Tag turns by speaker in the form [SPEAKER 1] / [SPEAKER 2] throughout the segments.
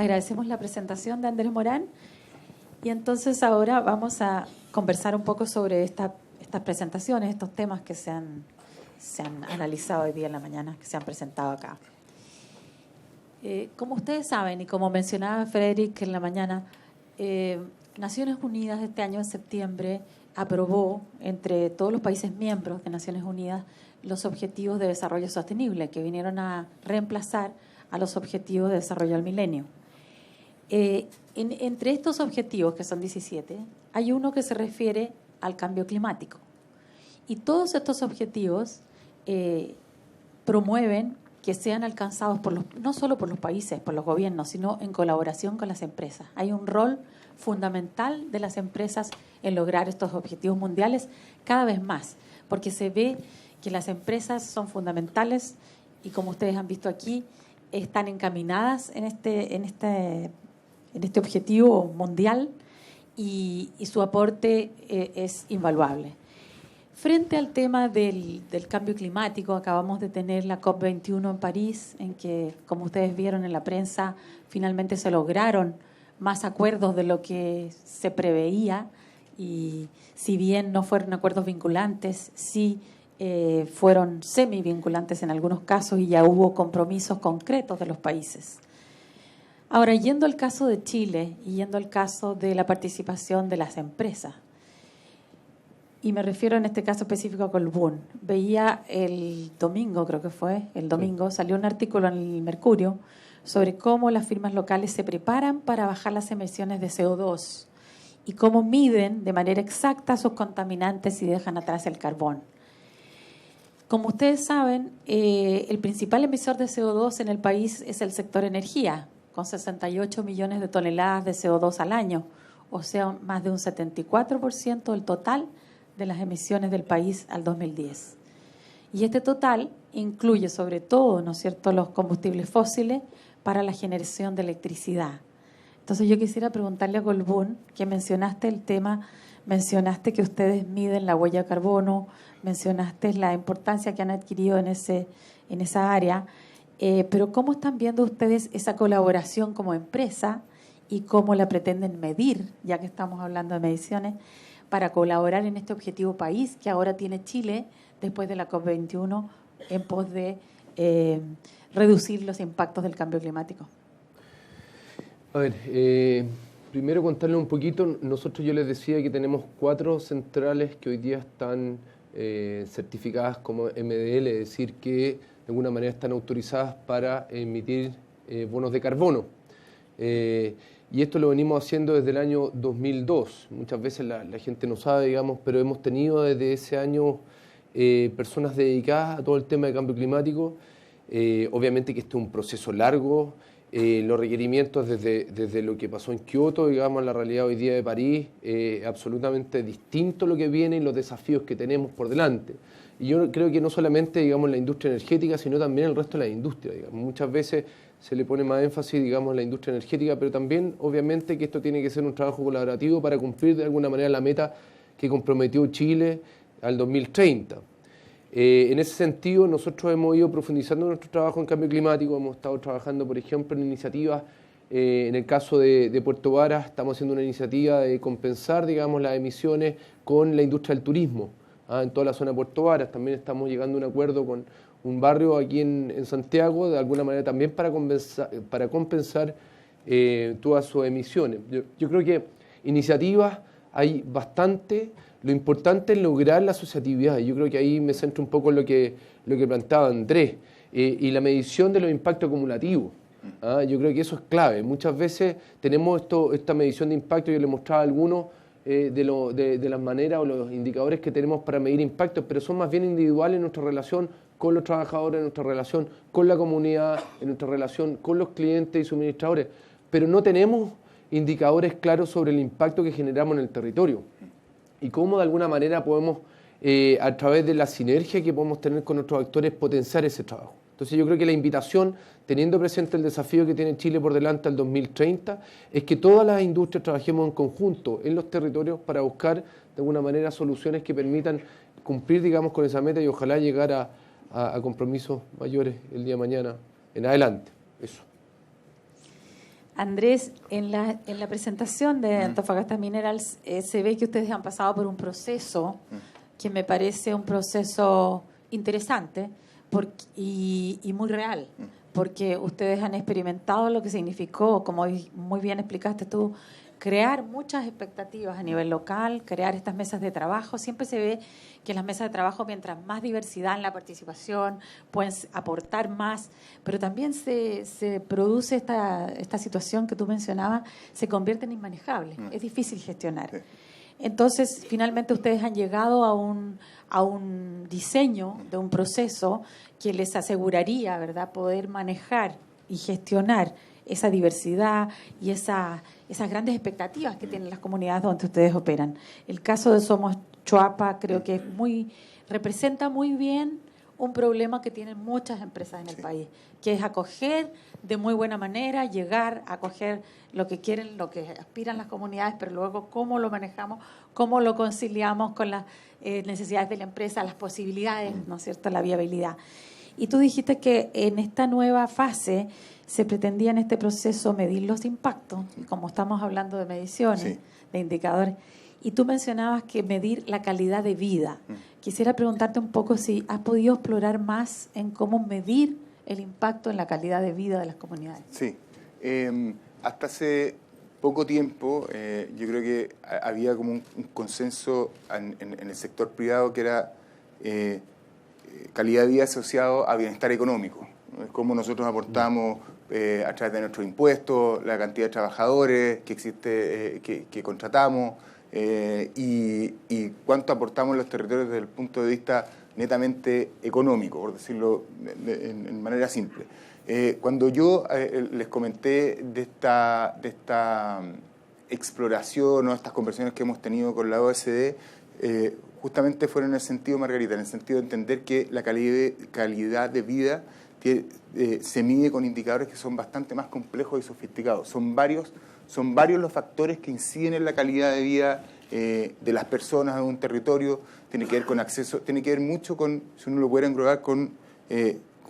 [SPEAKER 1] agradecemos la presentación de Andrés Morán y entonces ahora vamos a conversar un poco sobre estas presentaciones, estos temas que se han analizado hoy día en la mañana, que se han presentado acá. Como ustedes saben y como mencionaba Frederick en la mañana, Naciones Unidas este año en septiembre aprobó entre todos los países miembros de Naciones Unidas los Objetivos de Desarrollo Sostenible, que vinieron a reemplazar a los Objetivos de Desarrollo del Milenio. Entre estos objetivos, que son 17, hay uno que se refiere al cambio climático. Y todos estos objetivos promueven que sean alcanzados no solo por los países, por los gobiernos, sino en colaboración con las empresas. Hay un rol fundamental de las empresas en lograr estos objetivos mundiales cada vez más, porque se ve que las empresas son fundamentales y, como ustedes han visto aquí, están encaminadas en este objetivo mundial y su aporte es invaluable. Frente al tema del cambio climático, acabamos de tener la COP21 en París, en que, como ustedes vieron en la prensa, finalmente se lograron más acuerdos de lo que se preveía, y si bien no fueron acuerdos vinculantes, sí fueron semi-vinculantes en algunos casos y ya hubo compromisos concretos de los países. Ahora, yendo al caso de Chile y yendo al caso de la participación de las empresas, y me refiero en este caso específico a Colbún, veía el domingo, creo que fue, salió un artículo en el Mercurio sobre cómo las firmas locales se preparan para bajar las emisiones de CO2 y cómo miden de manera exacta sus contaminantes y dejan atrás el carbón. Como ustedes saben, el principal emisor de CO2 en el país es el sector energía, con 68 millones de toneladas de CO2 al año, o sea, más de un 74% del total de las emisiones del país al 2010. Y este total incluye sobre todo, ¿no es cierto?, los combustibles fósiles para la generación de electricidad. Entonces yo quisiera preguntarle a Colbún, que mencionaste el tema, mencionaste que ustedes miden la huella de carbono, mencionaste la importancia que han adquirido en esa área, pero ¿cómo están viendo ustedes esa colaboración como empresa y cómo la pretenden medir, ya que estamos hablando de mediciones, para colaborar en este objetivo país que ahora tiene Chile después de la COP21 en pos de reducir los impactos del cambio climático?
[SPEAKER 2] A ver, primero contarles un poquito. Nosotros, yo les decía que tenemos 4 centrales que hoy día están certificadas como MDL, es decir, que de alguna manera están autorizadas para emitir bonos de carbono. Y esto lo venimos haciendo desde el año 2002. Muchas veces la gente no sabe, digamos, pero hemos tenido desde ese año personas dedicadas a todo el tema de cambio climático. Obviamente que este es un proceso largo. Los requerimientos desde lo que pasó en Kioto, digamos, a la realidad hoy día de París, absolutamente distinto lo que viene y los desafíos que tenemos por delante. Y yo creo que no solamente, digamos, la industria energética, sino también el resto de la industria, digamos. Muchas veces se le pone más énfasis, digamos, en la industria energética, pero también, obviamente, que esto tiene que ser un trabajo colaborativo para cumplir de alguna manera la meta que comprometió Chile al 2030. En ese sentido, nosotros hemos ido profundizando en nuestro trabajo en cambio climático. Hemos estado trabajando, por ejemplo, en iniciativas. En el caso de Puerto Varas, estamos haciendo una iniciativa de compensar, digamos, las emisiones con la industria del turismo, en toda la zona de Puerto Varas. También estamos llegando a un acuerdo con un barrio aquí en Santiago, de alguna manera también para compensar todas sus emisiones. Yo creo que iniciativas hay bastante. Lo importante es lograr la asociatividad. Yo creo que ahí me centro un poco en lo que planteaba Andrés, y la medición de los impactos acumulativos. Yo creo que eso es clave. Muchas veces tenemos esta medición de impacto. Yo le mostraba algunos de las maneras o los indicadores que tenemos para medir impactos, pero son más bien individuales en nuestra relación con los trabajadores, en nuestra relación con la comunidad, en nuestra relación con los clientes y suministradores, pero no tenemos indicadores claros sobre el impacto que generamos en el territorio y cómo de alguna manera podemos, a través de la sinergia que podemos tener con nuestros actores, potenciar ese trabajo. Entonces yo creo que la invitación, teniendo presente el desafío que tiene Chile por delante al 2030, es que todas las industrias trabajemos en conjunto en los territorios para buscar de alguna manera soluciones que permitan cumplir, digamos, con esa meta y ojalá llegar a compromisos mayores el día de mañana en adelante. Eso.
[SPEAKER 1] Andrés, en la presentación de Antofagasta Minerals se ve que ustedes han pasado por un proceso que me parece un proceso interesante y muy real, porque ustedes han experimentado lo que significó, como muy bien explicaste tú, crear muchas expectativas a nivel local, crear estas mesas de trabajo. Siempre se ve que en las mesas de trabajo, mientras más diversidad en la participación, pueden aportar más, pero también se produce esta situación que tú mencionabas, se convierte en inmanejable, es difícil gestionar. Sí. Entonces, finalmente ustedes han llegado a un diseño de un proceso que les aseguraría, ¿verdad?, poder manejar y gestionar esa diversidad y esas grandes expectativas que tienen las comunidades donde ustedes operan. El caso de Somos Choapa creo que representa muy bien un problema que tienen muchas empresas en el país, que es acoger de muy buena manera, llegar a acoger lo que quieren, lo que aspiran las comunidades, pero luego cómo lo manejamos, cómo lo conciliamos con las necesidades de la empresa, las posibilidades, ¿no es cierto?, la viabilidad. Y tú dijiste que en esta nueva fase se pretendía en este proceso medir los impactos, como estamos hablando de mediciones, de indicadores, y tú mencionabas que medir la calidad de vida. Quisiera preguntarte un poco si has podido explorar más en cómo medir el impacto en la calidad de vida de las comunidades.
[SPEAKER 3] Sí, hasta hace poco tiempo yo creo que había como un consenso en el sector privado que era calidad de vida asociado a bienestar económico. Cómo nosotros aportamos a través de nuestros impuestos, la cantidad de trabajadores que existe, que contratamos y cuánto aportamos en los territorios desde el punto de vista netamente económico, por decirlo en manera simple. Cuando yo les comenté de esta exploración o estas conversaciones que hemos tenido con la OECD, justamente fueron en el sentido, Margarita, en el sentido de entender que la calidad de vida se mide con indicadores que son bastante más complejos y sofisticados. Son varios los factores que inciden en la calidad de vida de las personas en un territorio. Tiene que ver con acceso, tiene que ver mucho con, si uno lo pudiera englobar, con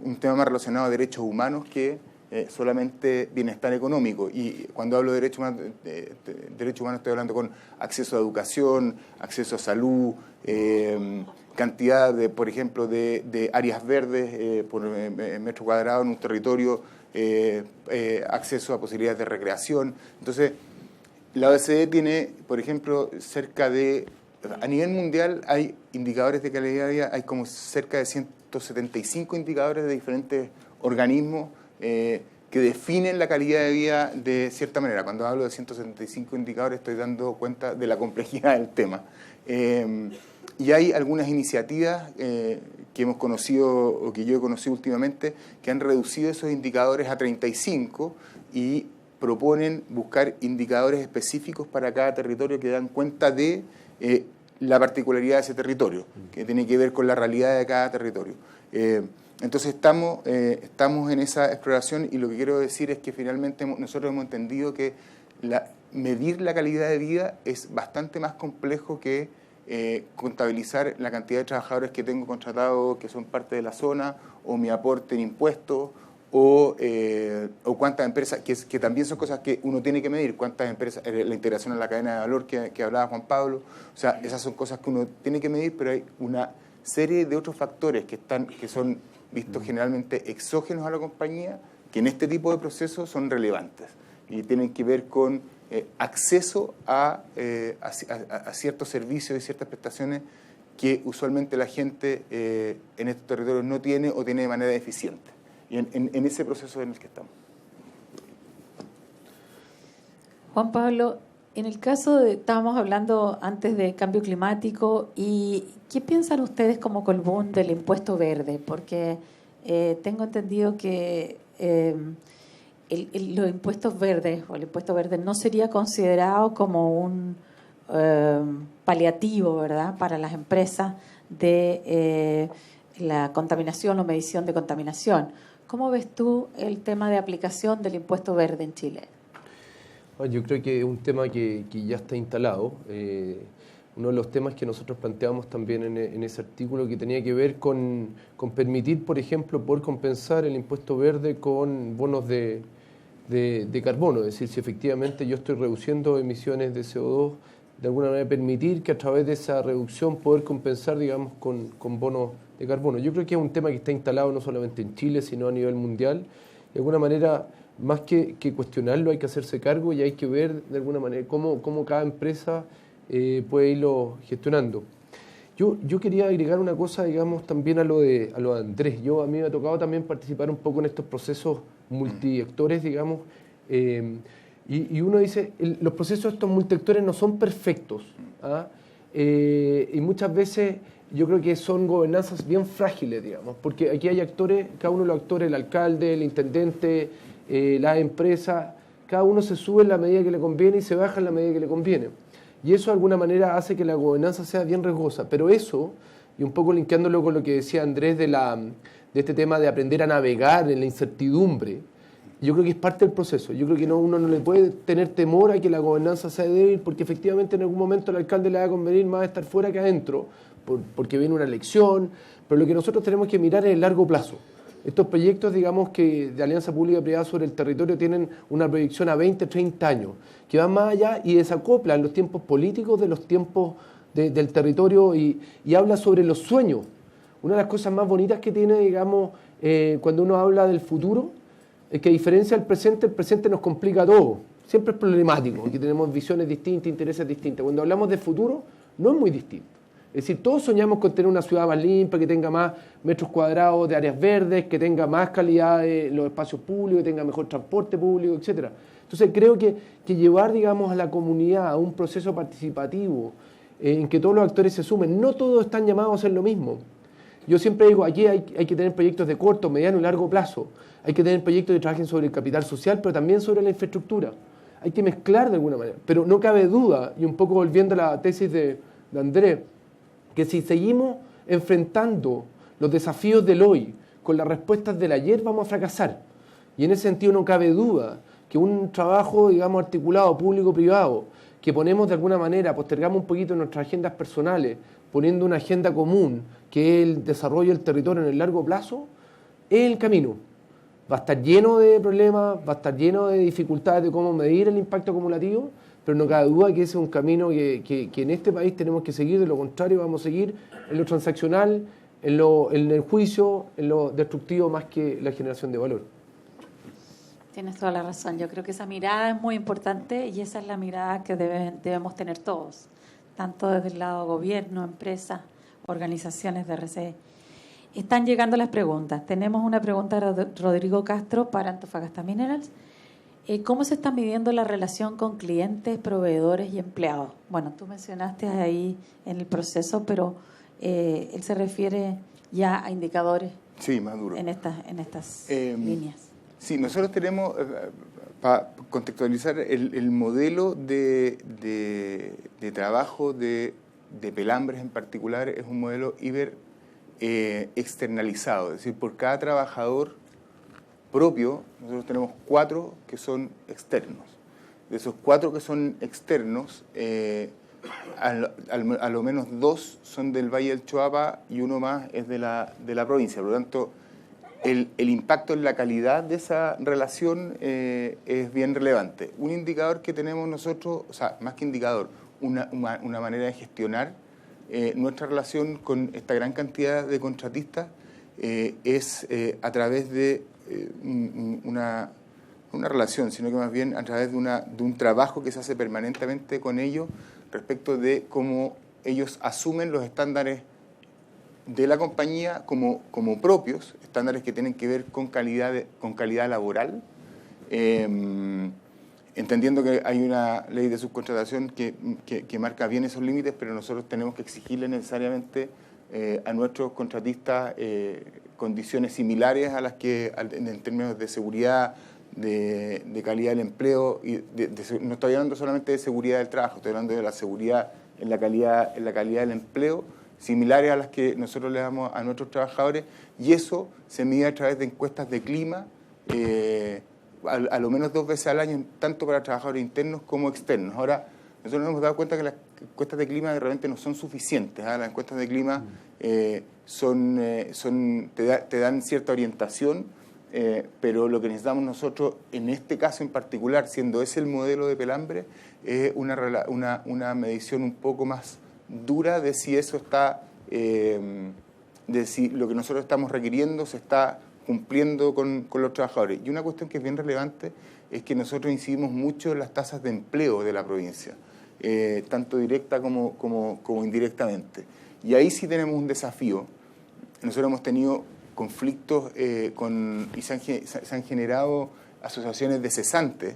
[SPEAKER 3] un tema más relacionado a derechos humanos que solamente bienestar económico. Y cuando hablo de derechos humanos estoy hablando con acceso a educación, acceso a salud, cantidad de, por ejemplo, de áreas verdes por metro cuadrado en un territorio, acceso a posibilidades de recreación. Entonces, la OECD tiene, por ejemplo, a nivel mundial hay indicadores de calidad de vida, hay como cerca de 175 indicadores de diferentes organismos que definen la calidad de vida de cierta manera. Cuando hablo de 175 indicadores estoy dando cuenta de la complejidad del tema. Y hay algunas iniciativas que hemos conocido o que yo he conocido últimamente que han reducido esos indicadores a 35 y proponen buscar indicadores específicos para cada territorio que dan cuenta de la particularidad de ese territorio, que tiene que ver con la realidad de cada territorio. Entonces estamos en esa exploración y lo que quiero decir es que finalmente nosotros hemos entendido que medir la calidad de vida es bastante más complejo que contabilizar la cantidad de trabajadores que tengo contratados que son parte de la zona o mi aporte en impuestos o cuántas empresas, que también son cosas que uno tiene que medir, cuántas empresas, la integración en la cadena de valor que hablaba Juan Pablo, o sea, esas son cosas que uno tiene que medir, pero hay una serie de otros factores que son vistos generalmente exógenos a la compañía, que en este tipo de procesos son relevantes y tienen que ver con acceso a ciertos servicios y ciertas prestaciones que usualmente la gente en estos territorios no tiene o tiene de manera eficiente. Y en ese proceso en el que estamos.
[SPEAKER 1] Juan Pablo, en el caso estábamos hablando antes de cambio climático, y ¿qué piensan ustedes como Colbún del impuesto verde? Porque tengo entendido que los impuestos verdes o el impuesto verde no sería considerado como un paliativo, ¿verdad?, para las empresas de la contaminación o medición de contaminación. ¿Cómo ves tú el tema de aplicación del impuesto verde en Chile?
[SPEAKER 2] Bueno, yo creo que es un tema que ya está instalado. Uno de los temas que nosotros planteamos también en ese artículo que tenía que ver con permitir, por ejemplo, poder compensar el impuesto verde con bonos de de carbono, es decir, si efectivamente yo estoy reduciendo emisiones de CO2, de alguna manera permitir que a través de esa reducción poder compensar, digamos, con bonos de carbono. Yo creo que es un tema que está instalado no solamente en Chile, sino a nivel mundial. De alguna manera, más que cuestionarlo, hay que hacerse cargo y hay que ver de alguna manera cómo cada empresa puede irlo gestionando. Yo quería agregar una cosa, digamos, también a lo de Andrés. A mí me ha tocado también participar un poco en estos procesos multiactores, digamos, y uno dice, los procesos estos multiactores no son perfectos, ¿ah? Y muchas veces yo creo que son gobernanzas bien frágiles, digamos, porque aquí hay actores, cada uno de los actores, el alcalde, el intendente, la empresa, cada uno se sube en la medida que le conviene y se baja en la medida que le conviene. Y eso de alguna manera hace que la gobernanza sea bien riesgosa. Pero eso, y un poco linkeándolo con lo que decía Andrés de este tema de aprender a navegar en la incertidumbre, yo creo que es parte del proceso. Yo creo que uno no le puede tener temor a que la gobernanza sea débil, porque efectivamente en algún momento al alcalde le va a convenir más estar fuera que adentro, porque viene una elección, pero lo que nosotros tenemos que mirar es el largo plazo. Estos proyectos, digamos, que de alianza pública-privada sobre el territorio tienen una proyección a 20, 30 años, que van más allá y desacoplan los tiempos políticos de los tiempos del territorio y habla sobre los sueños. Una de las cosas más bonitas que tiene, digamos, cuando uno habla del futuro, es que a diferencia del presente, el presente nos complica todo. Siempre es problemático, aquí tenemos visiones distintas, intereses distintos. Cuando hablamos de futuro, no es muy distinto. Es decir, todos soñamos con tener una ciudad más limpia, que tenga más metros cuadrados de áreas verdes, que tenga más calidad en los espacios públicos, que tenga mejor transporte público, etc. Entonces creo que llevar, digamos, a la comunidad a un proceso participativo en que todos los actores se sumen, no todos están llamados a hacer lo mismo. Yo siempre digo, aquí hay que tener proyectos de corto, mediano y largo plazo. Hay que tener proyectos que trabajen sobre el capital social, pero también sobre la infraestructura. Hay que mezclar de alguna manera. Pero no cabe duda, y un poco volviendo a la tesis de Andrés, que si seguimos enfrentando los desafíos del hoy con las respuestas del ayer, vamos a fracasar. Y en ese sentido no cabe duda que un trabajo, digamos, articulado público-privado, que ponemos de alguna manera, postergamos un poquito nuestras agendas personales, poniendo una agenda común, que es el desarrollo del territorio en el largo plazo, es el camino. Va a estar lleno de problemas, va a estar lleno de dificultades de cómo medir el impacto acumulativo, pero no cabe duda que ese es un camino que en este país tenemos que seguir, de lo contrario vamos a seguir en lo transaccional, en el juicio, en lo destructivo más que la generación de valor.
[SPEAKER 1] Tienes toda la razón. Yo creo que esa mirada es muy importante y esa es la mirada que debemos tener todos, tanto desde el lado gobierno, empresas, organizaciones de RCE. Están llegando las preguntas. Tenemos una pregunta de Rodrigo Castro para Antofagasta Minerals. ¿Cómo se está midiendo la relación con clientes, proveedores y empleados? Bueno, tú mencionaste ahí en el proceso, pero él se refiere ya a indicadores,
[SPEAKER 3] sí, más duro,
[SPEAKER 1] en estas líneas.
[SPEAKER 3] Sí, nosotros tenemos, para contextualizar, el modelo de trabajo de Pelambres en particular es un modelo externalizado, es decir, por cada trabajador propio, nosotros tenemos 4 que son externos. De esos 4 que son externos, a lo menos 2 son del Valle del Choapa y 1 más es de la provincia. Por lo tanto, el impacto en la calidad de esa relación es bien relevante. Un indicador que tenemos nosotros, o sea, más que indicador, una manera de gestionar nuestra relación con esta gran cantidad de contratistas es a través de una relación, sino que más bien a través de un trabajo que se hace permanentemente con ellos respecto de cómo ellos asumen los estándares de la compañía como propios, estándares que tienen que ver con calidad laboral, entendiendo que hay una ley de subcontratación que marca bien esos límites, pero nosotros tenemos que exigirle necesariamente a nuestros contratistas condiciones similares a las que en términos de seguridad, de calidad del empleo, y no estoy hablando solamente de seguridad del trabajo, estoy hablando de la seguridad en la calidad del empleo, similares a las que nosotros le damos a nuestros trabajadores, y eso se mide a través de encuestas de clima, a lo menos 2 veces al año, tanto para trabajadores internos como externos. Ahora, nosotros nos hemos dado cuenta que las encuestas de clima realmente no son suficientes. Las encuestas de clima te dan cierta orientación, pero lo que necesitamos nosotros, en este caso en particular, siendo ese el modelo de Pelambre, es una medición un poco más dura de si eso está, de si lo que nosotros estamos requiriendo se está cumpliendo con los trabajadores. Y una cuestión que es bien relevante es que nosotros incidimos mucho en las tasas de empleo de la provincia, tanto directa como indirectamente. Y ahí sí tenemos un desafío. Nosotros hemos tenido conflictos y se han generado asociaciones de cesantes,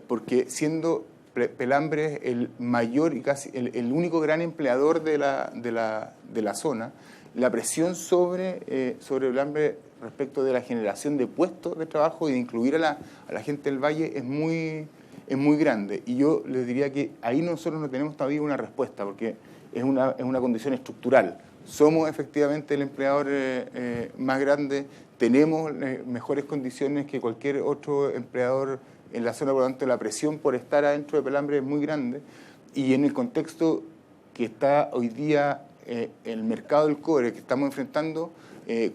[SPEAKER 3] porque siendo Pelambre el mayor y casi el único gran empleador de la zona, la presión sobre Pelambre respecto de la generación de puestos de trabajo y de incluir a la gente del Valle es muy grande. Y yo les diría que ahí nosotros no tenemos todavía una respuesta, porque es una condición estructural. Somos efectivamente el empleador más grande, tenemos mejores condiciones que cualquier otro empleador en la zona, por lo tanto la presión por estar adentro de Pelambre es muy grande, y en el contexto que está hoy día el mercado del cobre que estamos enfrentando,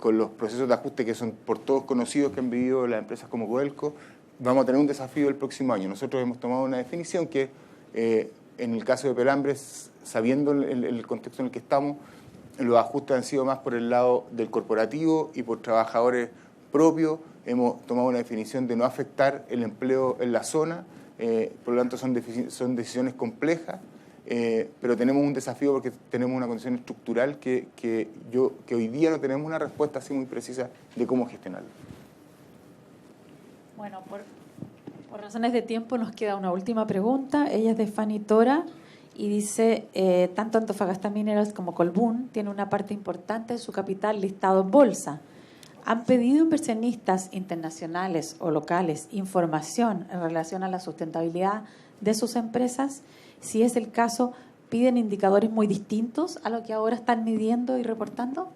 [SPEAKER 3] con los procesos de ajuste que son por todos conocidos que han vivido las empresas como Codelco, vamos a tener un desafío el próximo año. Nosotros hemos tomado una definición que en el caso de Pelambre, sabiendo el contexto en el que estamos, los ajustes han sido más por el lado del corporativo y por trabajadores propios. Hemos tomado una definición de no afectar el empleo en la zona, por lo tanto son decisiones complejas, pero tenemos un desafío porque tenemos una condición estructural que hoy día no tenemos una respuesta así muy precisa de cómo gestionarlo.
[SPEAKER 1] Bueno, por razones de tiempo nos queda una última pregunta. Ella es de Fanny Tora y dice, tanto Antofagasta Minerals como Colbún tienen una parte importante de su capital listado en bolsa. ¿Han pedido inversionistas internacionales o locales información en relación a la sustentabilidad de sus empresas? Si es el caso, ¿piden indicadores muy distintos a lo que ahora están midiendo y reportando?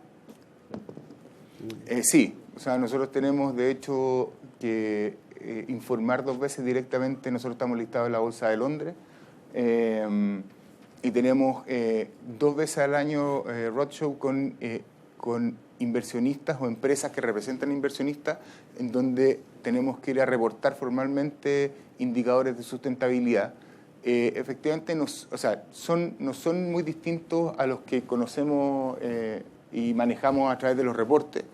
[SPEAKER 3] Sí, o sea, nosotros tenemos de hecho que informar 2 veces directamente. Nosotros estamos listados en la Bolsa de Londres y tenemos 2 veces al año roadshow con inversionistas o empresas que representan inversionistas, en donde tenemos que ir a reportar formalmente indicadores de sustentabilidad. Efectivamente, no son muy distintos a los que conocemos y manejamos a través de los reportes,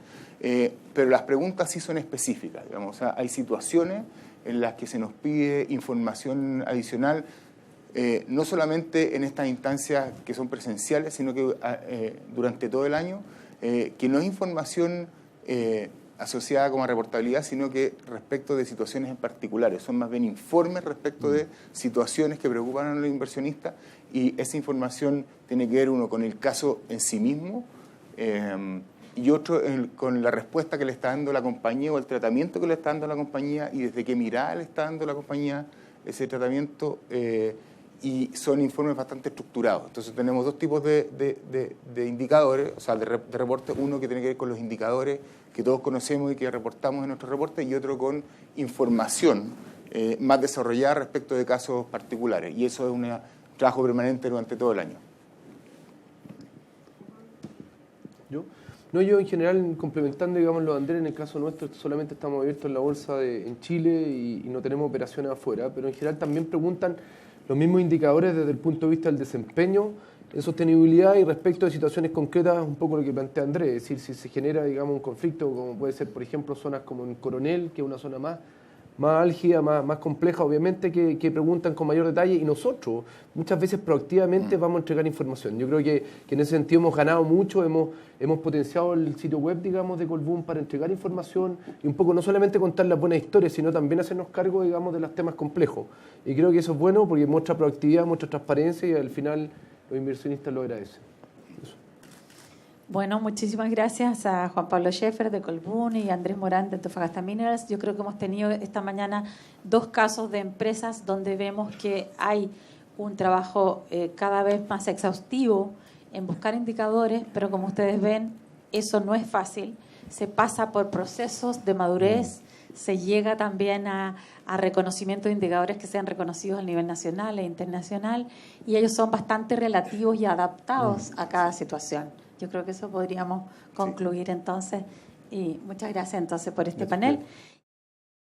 [SPEAKER 3] pero las preguntas sí son específicas, digamos. O sea, hay situaciones en las que se nos pide información adicional, no solamente en estas instancias que son presenciales, sino que durante todo el año, que no es información asociada como a reportabilidad, sino que respecto de situaciones en particulares. Son más bien informes respecto de situaciones que preocupan a los inversionistas, y esa información tiene que ver uno con el caso en sí mismo y otro con la respuesta que le está dando la compañía o el tratamiento que le está dando la compañía y desde qué mirada le está dando la compañía ese tratamiento, y son informes bastante estructurados. Entonces tenemos 2 tipos de indicadores, o sea, de reportes. Uno que tiene que ver con los indicadores que todos conocemos y que reportamos en nuestros reportes, y otro con información más desarrollada respecto de casos particulares. Y eso es un trabajo permanente durante todo el año.
[SPEAKER 2] Yo en general, complementando, digamos, lo de Andrés, en el caso nuestro solamente estamos abiertos en la bolsa en Chile y no tenemos operaciones afuera, pero en general también preguntan los mismos indicadores desde el punto de vista del desempeño en sostenibilidad y respecto de situaciones concretas, un poco lo que plantea Andrés, es decir, si se genera, digamos, un conflicto, como puede ser, por ejemplo, zonas como en Coronel, que es una zona más álgida, más compleja, obviamente, que preguntan con mayor detalle, y nosotros muchas veces proactivamente vamos a entregar información. Yo creo que en ese sentido hemos ganado mucho, hemos potenciado el sitio web, digamos, de Colbún para entregar información y un poco no solamente contar las buenas historias, sino también hacernos cargo, digamos, de los temas complejos. Y creo que eso es bueno porque muestra proactividad, muestra transparencia, y al final los inversionistas lo agradecen.
[SPEAKER 1] Bueno, muchísimas gracias a Juan Pablo Scheffer de Colbún y Andrés Morán de Antofagasta Minerals. Yo creo que hemos tenido esta mañana 2 casos de empresas donde vemos que hay un trabajo cada vez más exhaustivo en buscar indicadores, pero como ustedes ven, eso no es fácil. Se pasa por procesos de madurez, se llega también a reconocimiento de indicadores que sean reconocidos a nivel nacional e internacional, y ellos son bastante relativos y adaptados a cada situación. Yo creo que eso podríamos concluir entonces Y muchas gracias entonces por este panel.